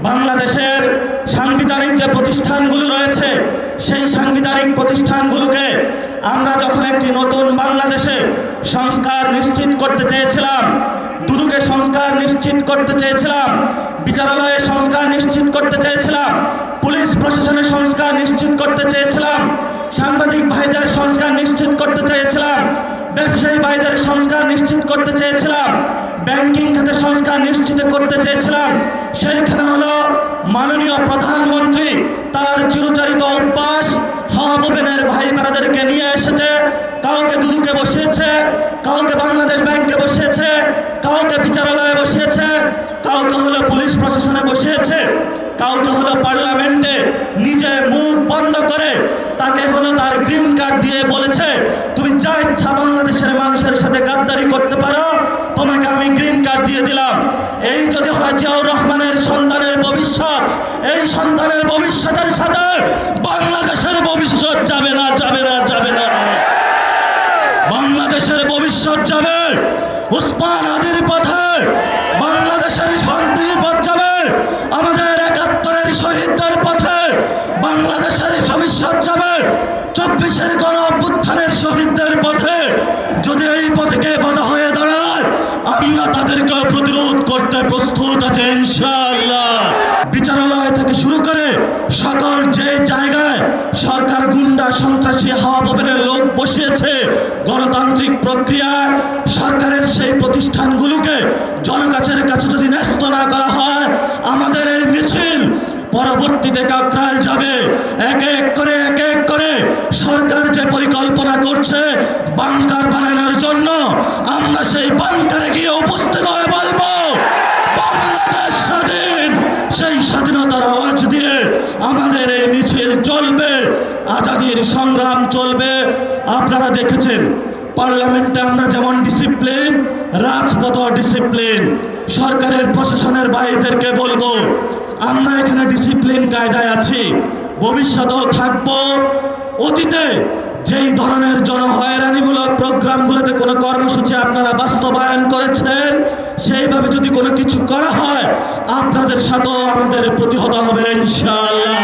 বাংলাদেশের সাংবিধানিক যে প্রতিষ্ঠানগুলো রয়েছে সেই সাংবিধানিক প্রতিষ্ঠানগুলোকে আমরা যখন একটি নতুন বাংলাদেশে সংস্কার নিশ্চিত করতে চেয়েছিলাম, দুদকে সংস্কার নিশ্চিত করতে চেয়েছিলাম, বিচারালয়ে সংস্কার নিশ্চিত করতে চেয়েছিলাম, পুলিশ প্রশাসনের সংস্কার নিশ্চিত করতে চেয়েছিলাম, সাংবাদিক ভাইদের সংস্কার নিশ্চিত করতে চেয়েছিলাম, ব্যবসায়ী ভাইদের সংস্কার নিশ্চিত করতে চেয়েছিলাম, ব্যাংকিং খাতে সংস্কার নিশ্চিত করতে চেয়েছিলাম, সেখানে হলো মাননীয় প্রধানমন্ত্রী তার চিরচরিত অভ্যাস হাওয়াবেনের ভাই বোনেদেরকে নিয়ে এসেছে, কাউকে দুদকে বসিয়েছে, কাউকে বাংলাদেশ ব্যাংকে বসিয়েছে, কাউকে বিচারালয়ে বসিয়েছে, কাউকে হলো পুলিশ প্রশাসনে বসিয়েছে, কাউকে হলো পার্লামেন্টে নিজে মুখ বন্ধ করে তাকে হলো তার গ্রিন কার্ড দিয়ে বলেছে তুমি যা ইচ্ছা বাংলাদেশের মানুষের সাথে গাদ্দারি করতে পারো, তোমাকে আমি গ্রিন কার্ড দিয়ে দিলাম। এই যদি হয় জিয়াউর রহমানের সন্তানের ভবিষ্যৎ, এই সন্তানের ভবিষ্যতের সাথে বাংলাদেশের ভবিষ্যৎ যাবে না, যাবে না, যাবে না। বাংলাদেশের ভবিষ্যৎ যাবে উসমান হাদির পথে, বাংলাদেশের শান্তির পথ যাবে আমাদের ৭১-এর শহীদদের পথে, বাংলাদেশের ভবিষ্যৎ যাবে ২৪-এর গণ অভ্যুত্থানের শহীদদের পথে। যদি এই পথে বাধা হয়ে দাঁড়ায় আমরা তাদেরকে প্রতিরোধ করতে প্রস্তুত আছে ইনশাআল্লাহ। বিচারালয় থেকে শুরু করে সকল যে জায়গায় সরকার গুন্ডা সন্ত্রাসী হাওয়াবেনের লোক বসিয়েছে, গণতান্ত্রিক প্রক্রিয়ায় সরকারের সেই প্রতিষ্ঠানগুলোকে জনগণের কাছে যদি ন্যস্ত না করা হয়, আমাদের এই মিছিল পরবর্তীতে কাকরাইল যাবে। এক এক করে সরকার যে পরিকল্পনা করছে বাংকার বানানোর জন্য, আমরা সেই বাংকারে গিয়ে উপস্থিত হয়ে বলবো বাংলাদেশ স্বাধীন। সেই স্বাধীনতার আওয়াজ দিয়ে আমাদের এই মিছিল চলবে, আজাদির সংগ্রাম চলবে। আপনারা দেখেছেন পার্লামেন্টে আমরা যেমন ডিসিপ্লিন, রাজপথ ডিসিপ্লিন। সরকারের প্রশাসনের ভাইদেরকে বলবো আমরা এখানে ডিসিপ্লিন কায়দায় আছি, ভবিষ্যতেও থাকবো। অতীতে যেই ধরনের জনহয়রানিমূলক প্রোগ্রামগুলোতে কোনো কর্মসূচি আপনারা বাস্তবায়ন করেছেন, সেইভাবে যদি কোনো কিছু করা হয় আপনাদের সাথেও আমাদের প্রতিহত হবে ইনশাআল্লাহ।